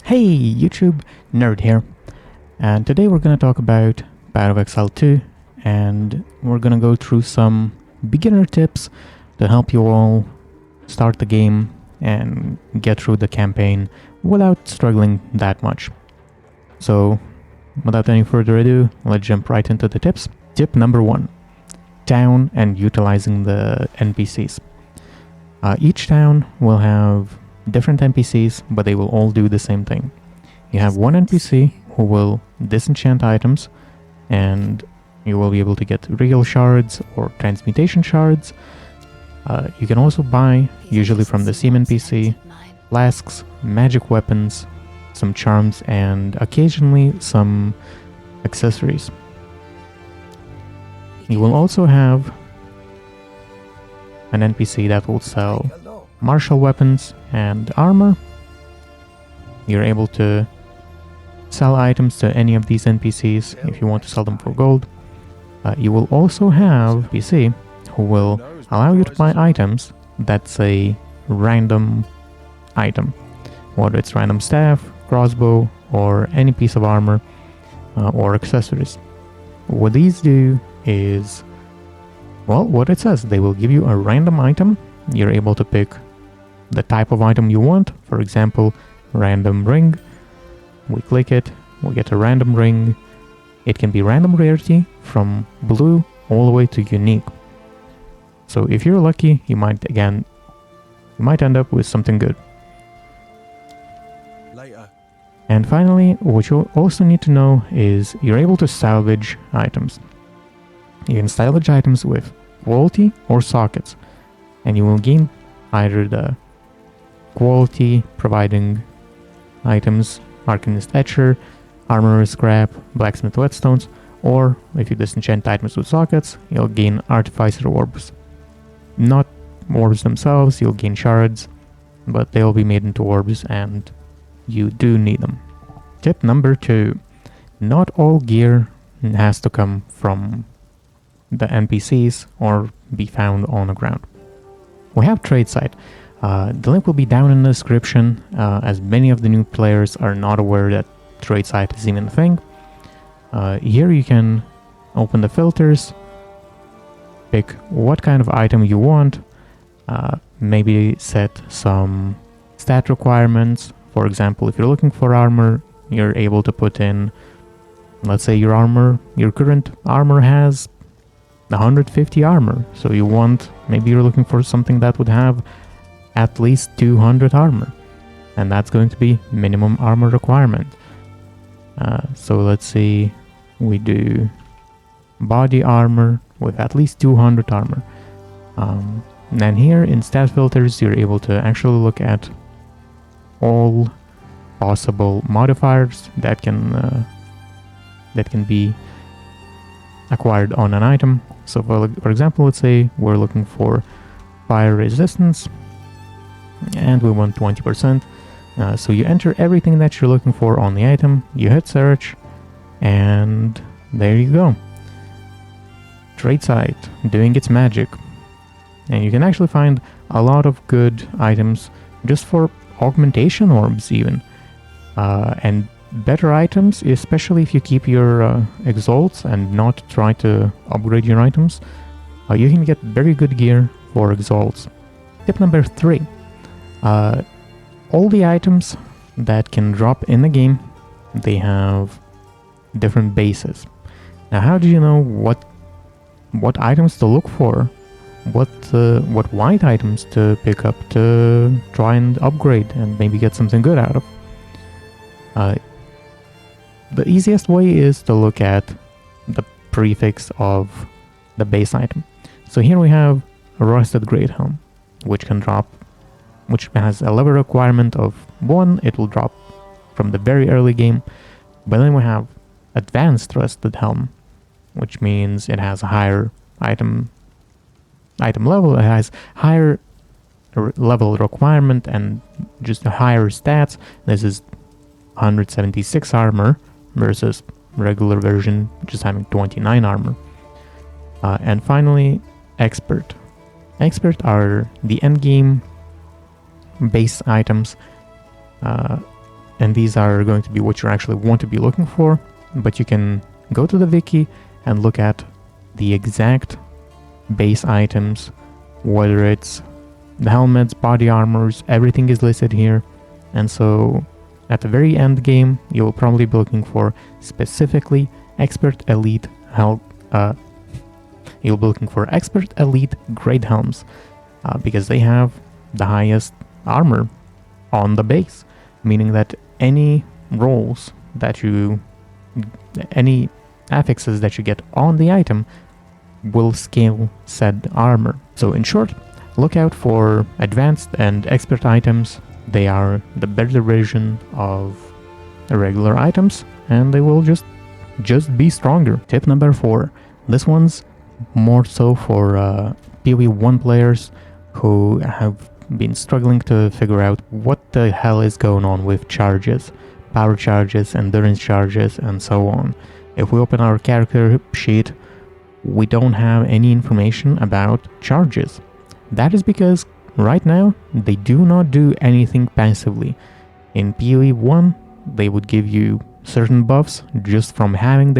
Hey YouTube, Nerd here, and today we're going to talk about Path of Exile 2, and we're going to go through some beginner tips to help you all start the game and get through the campaign without struggling that much. So, without any further ado, let's jump right into the tips. Tip number 1, town and utilizing the NPCs. Each town will have different NPCs, but they will all do the same thing. You have one NPC who will disenchant items, and you will be able to get real shards or transmutation shards. You can also buy, usually from the same NPC, flasks, magic weapons, some charms, and occasionally some accessories. You will also have an NPC that will sell martial weapons and armor. You're able to sell items to any of these NPCs if you want to sell them for gold. You will also have a PC who will allow you to buy items that's a random item, whether it's random staff, crossbow, or any piece of armor or accessories. What these do is, well, what it says. They will give you a random item. You're able to pick the type of item you want. For example, random ring. We click it, we get a random ring. It can be random rarity from blue all the way to unique. So if you're lucky, you might end up with something good. Later. And finally, what you also need to know is you're able to salvage items. You can salvage items with quality or sockets, and you will gain either the quality providing items, Arcanist Etcher, Armorer Scrap, Blacksmith Whetstones, or if you disenchant items with sockets, you'll gain Artificer Orbs. Not orbs themselves, you'll gain shards, but they'll be made into orbs and you do need them. Tip number 2, not all gear has to come from the NPCs or be found on the ground. We have trade site. The link will be down in the description, as many of the new players are not aware that trade site is even a thing. Here you can open the filters, pick what kind of item you want, maybe set some stat requirements. For example, if you're looking for armor, you're able to put in, let's say your current armor has 150 armor, so maybe you're looking for something that would have at least 200 armor, and that's going to be minimum armor requirement. So let's see, we do body armor with at least 200 armor. And here in stat filters, you're able to actually look at all possible modifiers that can be acquired on an item. So for example, let's say we're looking for fire resistance and we want 20%. So you enter everything that you're looking for on the item, you hit search, and there you go. Trade site doing its magic. And you can actually find a lot of good items just for augmentation orbs even. And better items, especially if you keep your exalts and not try to upgrade your items. You can get very good gear for exalts. Tip number 3. All the items that can drop in the game, they have different bases. Now, how do you know what items to look for? What white items to pick up to try and upgrade and maybe get something good out of? The easiest way is to look at the prefix of the base item. So here we have a Rusted Great Helm, which has a level requirement of 1. It will drop from the very early game. But then we have Advanced Rusted Helm, which means it has a higher item level. It has higher level requirement and just higher stats. This is 176 armor versus regular version just having 29 armor. And finally, Expert. Expert are the endgame base items and these are going to be what you actually want to be looking for, but you can go to the wiki and look at the exact base items, whether it's the helmets, body armors, everything is listed here. And so at the very end game, you'll probably be looking for specifically expert elite you'll be looking for expert elite grade helms, because they have the highest armor on the base, meaning that any rolls that any affixes that you get on the item will scale said armor. So in short, look out for advanced and expert items. They are the better version of regular items, and they will just be stronger. Tip number 4. This one's more so for PoE 1 players who have been struggling to figure out what the hell is going on with charges, power charges, endurance charges, and so on. If we open our character sheet, we don't have any information about charges. That is because right now they do not do anything passively. In PoE 1, they would give you certain buffs just from having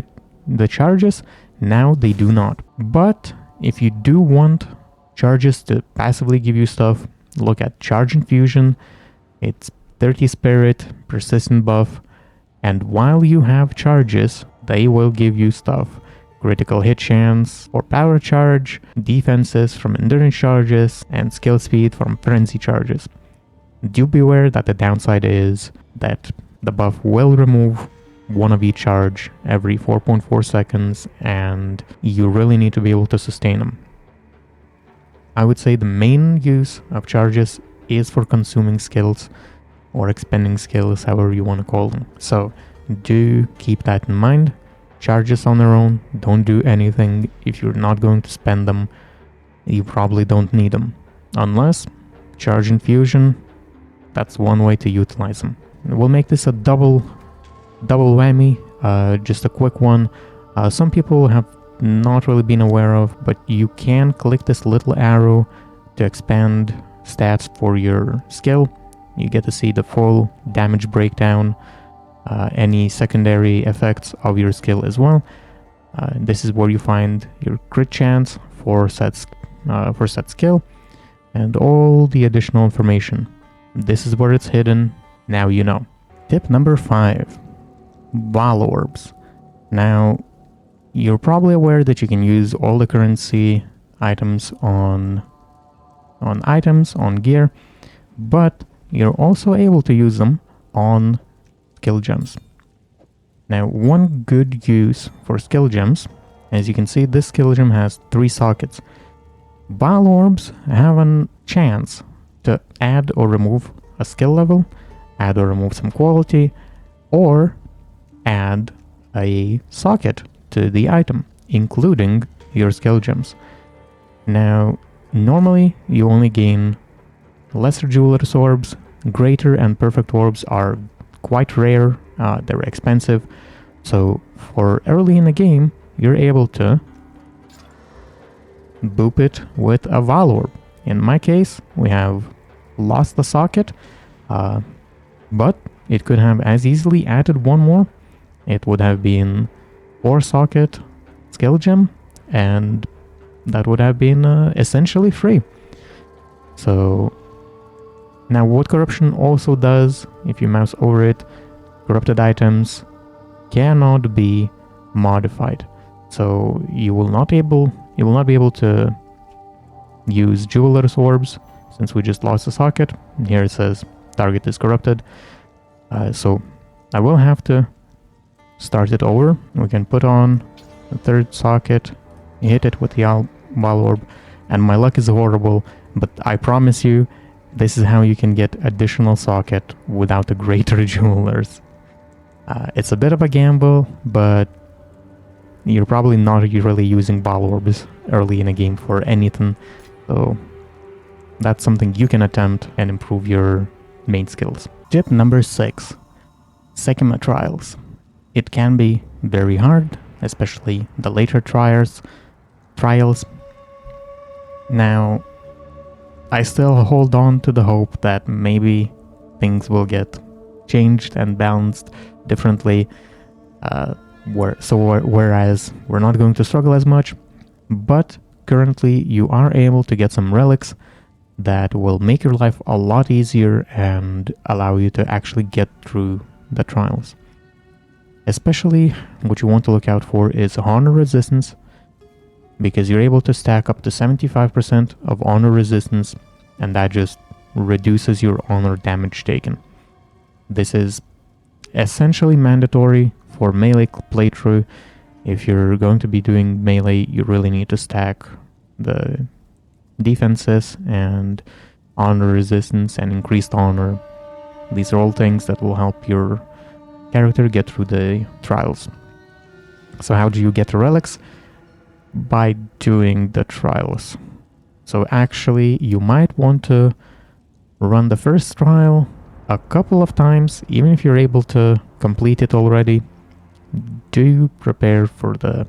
the charges. Now they do not. But if you do want charges to passively give you stuff, look at Charge Infusion. It's 30 Spirit, persistent buff, and while you have charges, they will give you stuff. Critical hit chance or power charge, defenses from endurance charges, and skill speed from frenzy charges. Do beware that the downside is that the buff will remove one of each charge every 4.4 seconds, and you really need to be able to sustain them. I would say the main use of charges is for consuming skills or expending skills, however you want to call them. So do keep that in mind. Charges on their own don't do anything. If you're not going to spend them, you probably don't need them. Unless Charge Infusion, that's one way to utilize them. We'll make this a double whammy, just a quick one. Some people have not really been aware of, but you can click this little arrow to expand stats for your skill. You get to see the full damage breakdown, any secondary effects of your skill as well. This is where you find your crit chance for said skill and all the additional information. This is where it's hidden. Now you know. Tip number 5. Val Orbs. Now, you're probably aware that you can use all the currency items on gear, but you're also able to use them on skill gems. Now, one good use for skill gems, as you can see, this skill gem has 3 sockets. Val Orbs have a chance to add or remove a skill level, add or remove some quality, or add a socket to the item, including your skill gems. Now, normally you only gain lesser jeweler's orbs. Greater and perfect orbs are quite rare, they're expensive, so for early in the game you're able to boop it with a Val Orb. In my case, we have lost the socket, but it could have as easily added one more. It would have been 4 socket skill gem, and that would have been essentially free. So now what corruption also does, if you mouse over it, corrupted items cannot be modified. So you will not be able to use jeweler's orbs, since we just lost the socket. Here it says target is corrupted. So I will have to start it over. We can put on the 3rd socket, hit it with the Val Orb, and my luck is horrible, but I promise you, this is how you can get additional socket without the greater jewelers. It's a bit of a gamble, but you're probably not really using Val Orbs early in a game for anything, so that's something you can attempt and improve your main skills. Tip number 6. Sekima trials. It can be very hard, especially the later trials. Now, I still hold on to the hope that maybe things will get changed and balanced differently. Whereas we're not going to struggle as much, but currently you are able to get some relics that will make your life a lot easier and allow you to actually get through the trials. Especially what you want to look out for is honor resistance, because you're able to stack up to 75% of honor resistance, and that just reduces your honor damage taken. This is essentially mandatory for melee playthrough. If you're going to be doing melee, you really need to stack the defenses and honor resistance and increased honor. These are all things that will help your character get through the trials. So how do you get the relics? By doing the trials. So actually, you might want to run the first trial a couple of times, even if you're able to complete it already. Do prepare for the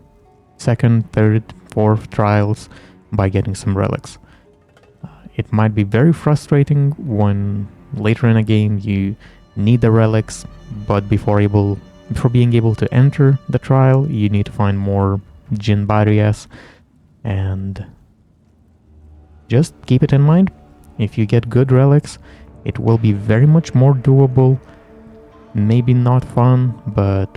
second, third, fourth trials by getting some relics. It might be very frustrating when later in a game you need the relics, but before being able to enter the trial, you need to find more Jin barriers, and just keep it in mind. If you get good relics, it will be very much more doable. Maybe not fun, but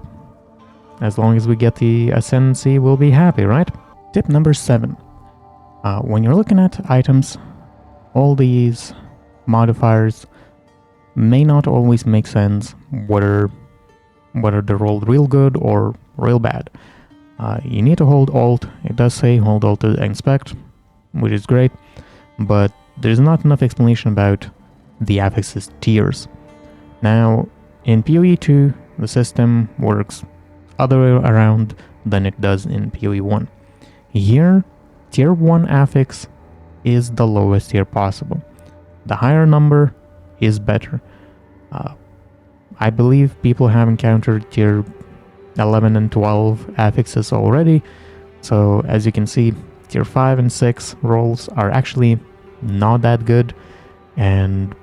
as long as we get the ascendancy, we'll be happy, right? Tip number 7. When you're looking at items, all these modifiers may not always make sense, whether they're rolled real good or real bad. You need to hold Alt. It does say hold Alt to inspect, which is great, but there's not enough explanation about the affixes tiers. Now, in PoE 2, the system works other way around than it does in PoE 1. Here, tier 1 affix is the lowest tier possible. The higher number is better. I believe people have encountered tier 11 and 12 affixes already, so as you can see, tier 5 and 6 rolls are actually not that good, and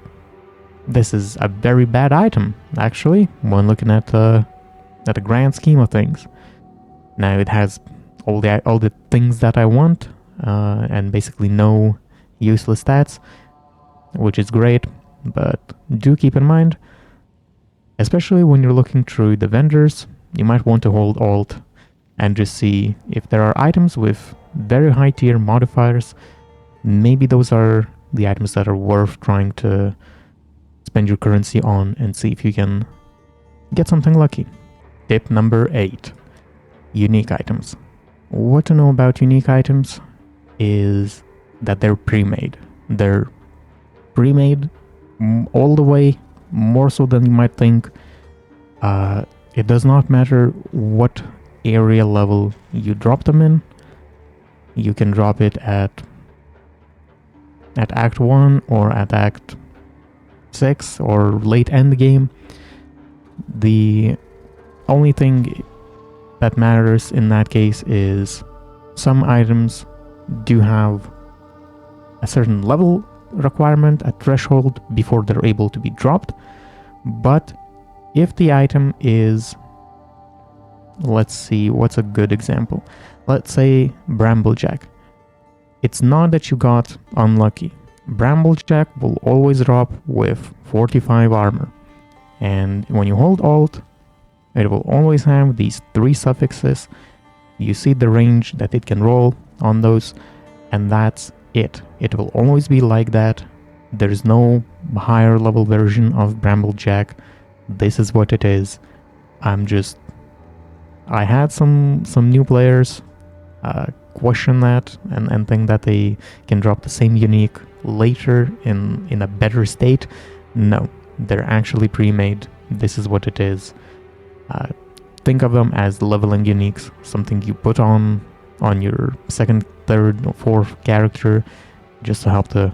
this is a very bad item, actually, when looking at the grand scheme of things. Now it has all the things that I want, and basically no useless stats, which is great, but do keep in mind, especially when you're looking through the vendors, you might want to hold Alt and just see if there are items with very high tier modifiers. Maybe those are the items that are worth trying to spend your currency on and see if you can get something lucky. Tip number 8. Unique items. What to know about unique items is that they're pre-made. They're pre-made all the way, more so than you might think. It does not matter what area level you drop them in. You can drop it at Act 1 or at Act 6 or late end game. The only thing that matters in that case is some items do have a certain level requirement, a threshold, before they're able to be dropped. But if the item is, let's see, what's a good example? Let's say Bramblejack. It's not that you got unlucky. Bramblejack will always drop with 45 armor. And when you hold Alt, it will always have these 3 suffixes. You see the range that it can roll on those, and that's it. It will always be like that. There's no higher level version of Bramblejack. This is what it is. I had some new players question that and think that they can drop the same unique later in a better state. No, they're actually pre-made. This is what it is. Think of them as leveling uniques, something you put on your second, third, or fourth character just to help to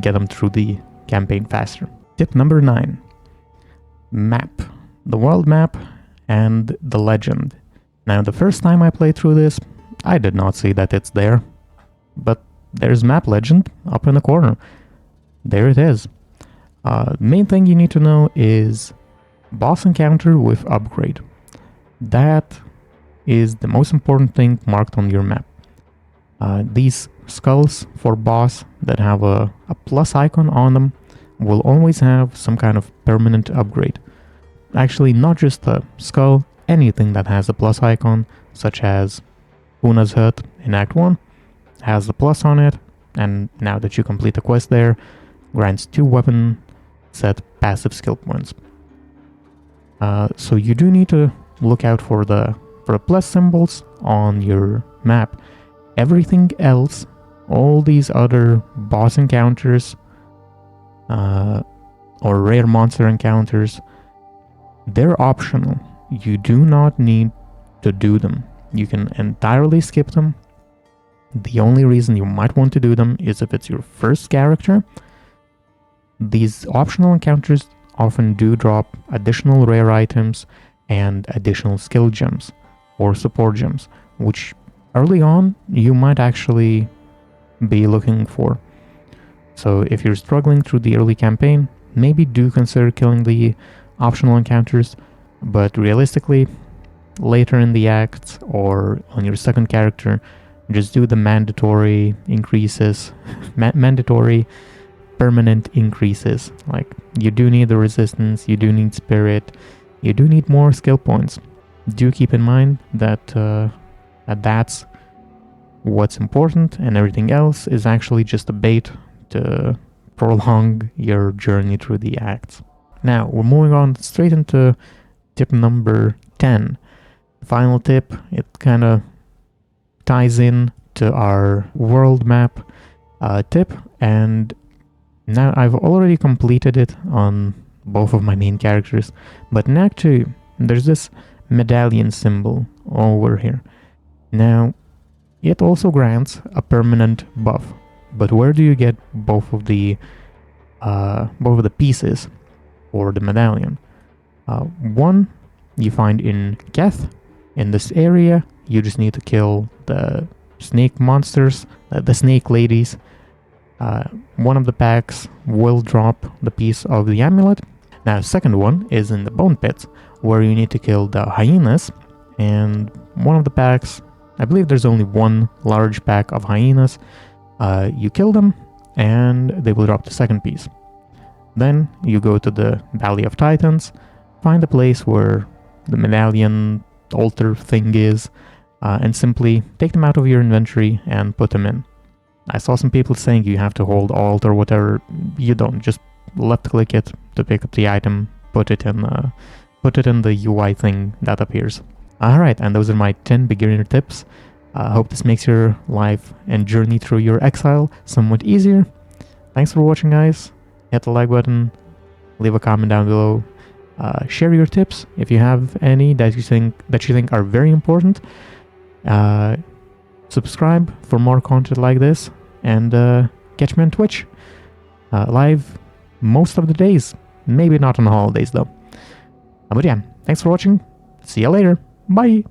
get them through the campaign faster. Tip number 9. Map. The world map and the legend. Now, the first time I played through this, I did not see that it's there, but there's map legend up in the corner. There it is. Main thing you need to know is boss encounter with upgrade. That is the most important thing marked on your map. These skulls for boss that have a plus icon on them will always have some kind of permanent upgrade. Actually, not just a skull, anything that has a plus icon, such as Una's Hut in Act 1, has the plus on it, and now that you complete the quest there, grants 2 weapon set passive skill points. So you do need to look out for the plus symbols on your map. Everything else, all these other boss encounters or rare monster encounters, they're optional. You do not need to do them. You can entirely skip them. The only reason you might want to do them is if it's your first character. These optional encounters often do drop additional rare items and additional skill gems or support gems, which early on you might actually be looking for. So if you're struggling through the early campaign, maybe do consider killing the optional encounters, but realistically, later in the acts or on your second character, just do the mandatory increases, mandatory permanent increases. Like, you do need the resistance, you do need spirit, you do need more skill points. Do keep in mind that that's what's important, and everything else is actually just a bait to prolong your journey through the acts. Now, we're moving on straight into tip number 10. The final tip, it kind of ties in to our world map tip, and now I've already completed it on both of my main characters, but in Act 2, there's this medallion symbol over here. Now, it also grants a permanent buff, but where do you get both of the pieces for the medallion? One you find in Keth. In this area, you just need to kill the snake monsters, the snake ladies. One of the packs will drop the piece of the amulet. Now, second one is in the bone pits, where you need to kill the hyenas, and one of the packs, I believe there's only one large pack of hyenas. You kill them, and they will drop the second piece. Then you go to the Valley of Titans, find the place where the medallion altar thing is, and simply take them out of your inventory and put them in. I saw some people saying you have to hold Alt or whatever. You don't. Just left click it to pick up the item, put it in the UI thing that appears. Alright, and those are my 10 beginner tips. I hope this makes your life and journey through your Exile somewhat easier. Thanks for watching, guys. Hit the like button, leave a comment down below, share your tips if you have any that you think are very important. Subscribe for more content like this, and catch me on Twitch, live most of the days. Maybe not on the holidays though. But yeah, thanks for watching. See you later. Bye.